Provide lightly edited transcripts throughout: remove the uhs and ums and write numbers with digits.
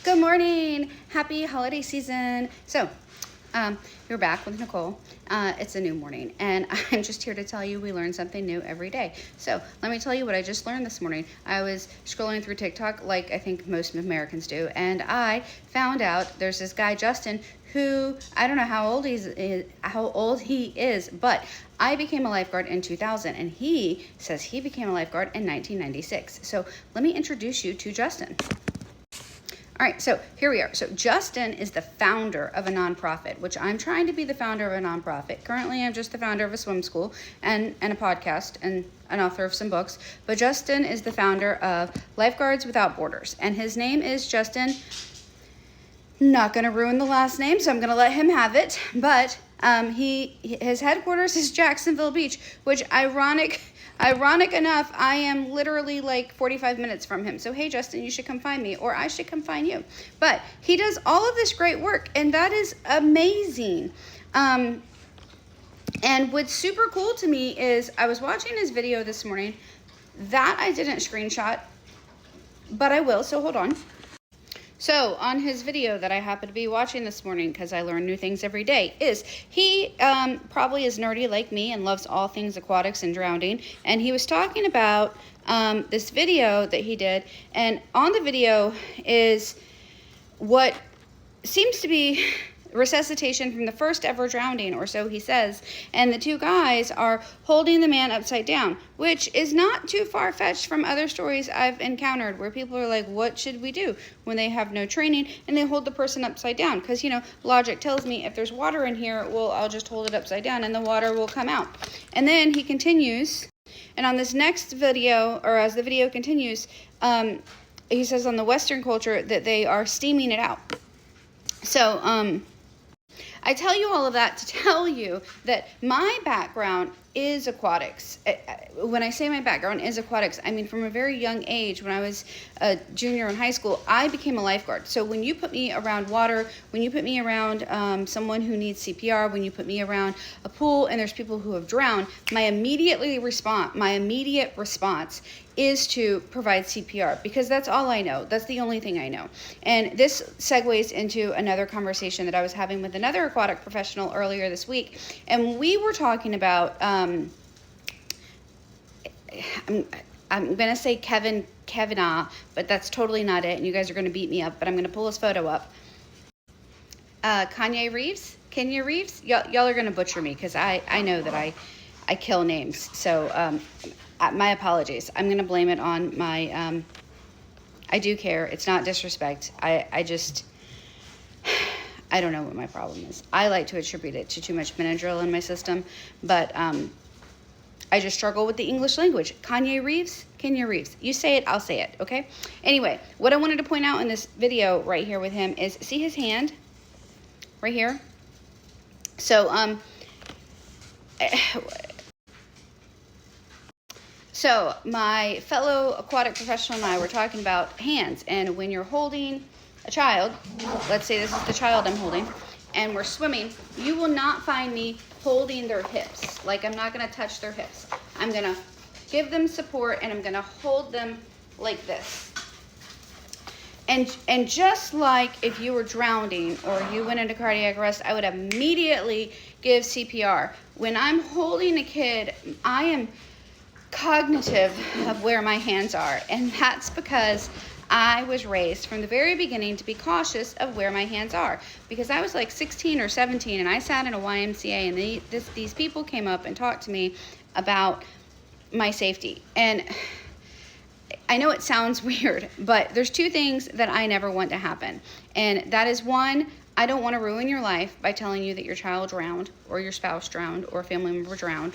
Good morning. Happy holiday season. So, you're back with Nicole. It's a new morning, and I'm just here to tell you we learn something new every day. So, let me tell you what I just learned this morning. I was scrolling through TikTok like I think most Americans do, and I found out there's this guy, Justin, who I don't know how old he is, but I became a lifeguard in 2000, and he says he became a lifeguard in 1996. So, let me introduce you to Justin. All right, so here we are. So Justin is the founder of a nonprofit, which I'm trying to be the founder of a nonprofit. Currently, I'm just the founder of a swim school and a podcast and an author of some books. But Justin is the founder of Lifeguards Without Borders, and his name is Justin. Not going to ruin the last name, so I'm going to let him have it. But his headquarters is Jacksonville Beach, which ironic enough, I am literally like 45 minutes from him. So, hey, Justin, you should come find me, or I should come find you. But he does all of this great work, and that is amazing. And what's super cool to me is I was watching his video this morning. That I didn't screenshot, but I will, so hold on. So on his video that I happened to be watching this morning, because I learn new things every day, is he probably is nerdy like me and loves all things aquatics and drowning. And he was talking about this video that he did. And on the video is what seems to be resuscitation from the first ever drowning, or so he says. And the two guys are holding the man upside down, which is not too far-fetched from other stories I've encountered where people are like, what should we do when they have no training, and they hold the person upside down? Because, you know, logic tells me if there's water in here, well, I'll just hold it upside down and the water will come out. And then he continues, and on this next video, or as the video continues, he says on the Western culture that they are steaming it out. So, I tell you all of that to tell you that my background is aquatics. When I say my background is aquatics, I mean from a very young age, when I was a junior in high school, I became a lifeguard. So when you put me around water, when you put me around someone who needs CPR, when you put me around a pool and there's people who have drowned, my immediate response is to provide CPR, because that's all I know. That's the only thing I know. And this segues into another conversation that I was having with another aquatic professional earlier this week. And we were talking about, I'm going to say Kevin, but that's totally not it. And you guys are going to beat me up, but I'm going to pull his photo up. Kenya Reeves? Y'all are going to butcher me, because I know that I kill names. So, my apologies. I'm going to blame it on my, I do care. It's not disrespect. I don't know what my problem is. I like to attribute it to too much Benadryl in my system, but I just struggle with the English language. Kenya Reeves. You say it, I'll say it, okay? Anyway, what I wanted to point out in this video right here with him is, see his hand right here? So my fellow aquatic professional and I were talking about hands, and when you're holding a child, let's say this is the child I'm holding, and we're swimming, you will not find me holding their hips. Like, I'm not going to touch their hips. I'm going to give them support, and I'm going to hold them like this. And just like if you were drowning or you went into cardiac arrest, I would immediately give CPR. When I'm holding a kid, I am cognitive of where my hands are, and that's because I was raised from the very beginning to be cautious of where my hands are, because I was like 16 or 17 and I sat in a YMCA, and these people came up and talked to me about my safety. And I know it sounds weird, but there's two things that I never want to happen, and that is, one, I don't want to ruin your life by telling you that your child drowned or your spouse drowned or a family member drowned,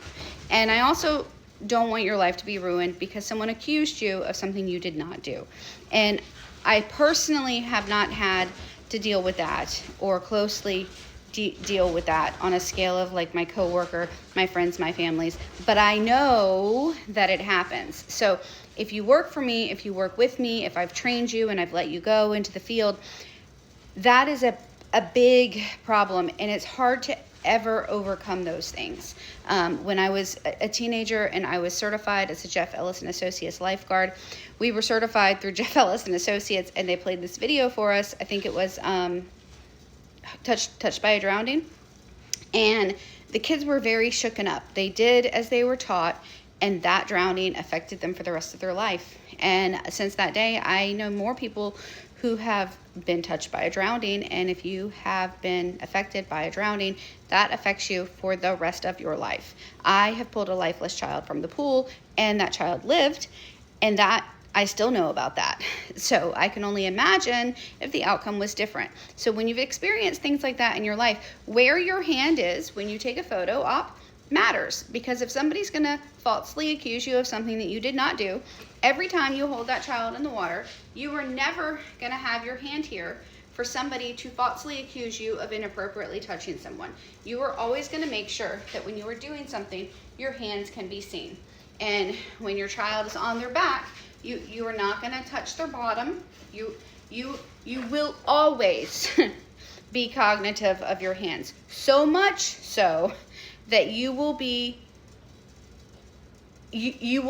and I also don't want your life to be ruined because someone accused you of something you did not do. And I personally have not had to deal with that or closely deal with that on a scale of like my coworker, my friends, my families, but I know that it happens. So if you work for me, if you work with me, if I've trained you and I've let you go into the field, that is a big problem, and it's hard to ever overcome those things. When I was a teenager and I was certified as a Jeff Ellis and Associates lifeguard, we were certified through Jeff Ellis and Associates, and they played this video for us. I think it was Touched by a Drowning. And the kids were very shooken up. They did as they were taught, and that drowning affected them for the rest of their life. And since that day, I know more people who have been touched by a drowning, and if you have been affected by a drowning, that affects you for the rest of your life. I have pulled a lifeless child from the pool, and that child lived, and that I still know about that. So I can only imagine if the outcome was different. So when you've experienced things like that in your life, where your hand is when you take a photo op matters, because if somebody's gonna falsely accuse you of something that you did not do, every time you hold that child in the water, you are never gonna have your hand here for somebody to falsely accuse you of inappropriately touching someone. You are always gonna make sure that when you are doing something, your hands can be seen. And when your child is on their back, you are not going to touch their bottom. You will always be cognitive of your hands. So much so that you will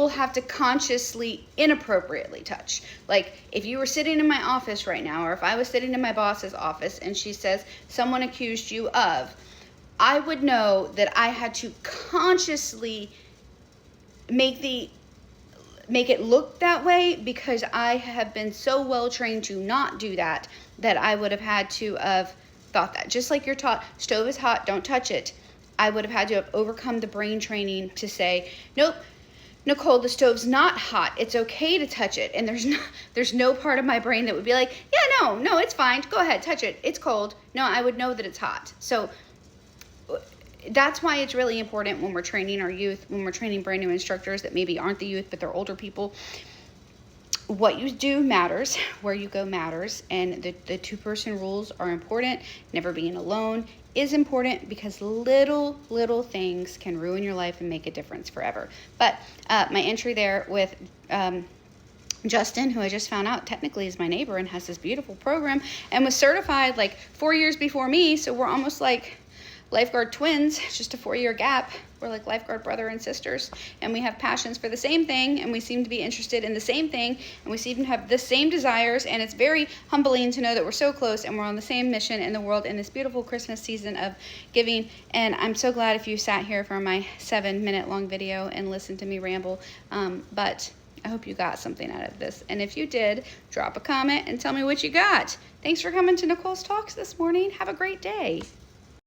have to consciously inappropriately touch. Like if you were sitting in my office right now, or if I was sitting in my boss's office and she says someone accused you of, I would know that I had to consciously make it look that way, because I have been so well trained to not do that, that I would have had to have thought that. Just like you're taught, stove is hot, don't touch it. I would have had to have overcome the brain training to say, nope, Nicole, the stove's not hot. It's okay to touch it. And there's no part of my brain that would be like, yeah, no, it's fine. Go ahead, touch it. It's cold. No, I would know that it's hot. So that's why it's really important when we're training our youth, when we're training brand new instructors that maybe aren't the youth, but they're older people. What you do matters, where you go matters, and the two-person rules are important. Never being alone is important, because little things can ruin your life and make a difference forever. But my entry there with Justin, who I just found out technically is my neighbor and has this beautiful program and was certified like 4 years before me, so we're almost like lifeguard twins, just a 4-year gap. We're like lifeguard brother and sisters, and we have passions for the same thing, and we seem to be interested in the same thing, and we seem to have the same desires, and it's very humbling to know that we're so close and we're on the same mission in the world in this beautiful Christmas season of giving. And I'm so glad if you sat here for my 7-minute long video and listened to me ramble, but I hope you got something out of this. And if you did, drop a comment and tell me what you got. Thanks for coming to Nicole's Talks this morning. Have a great day.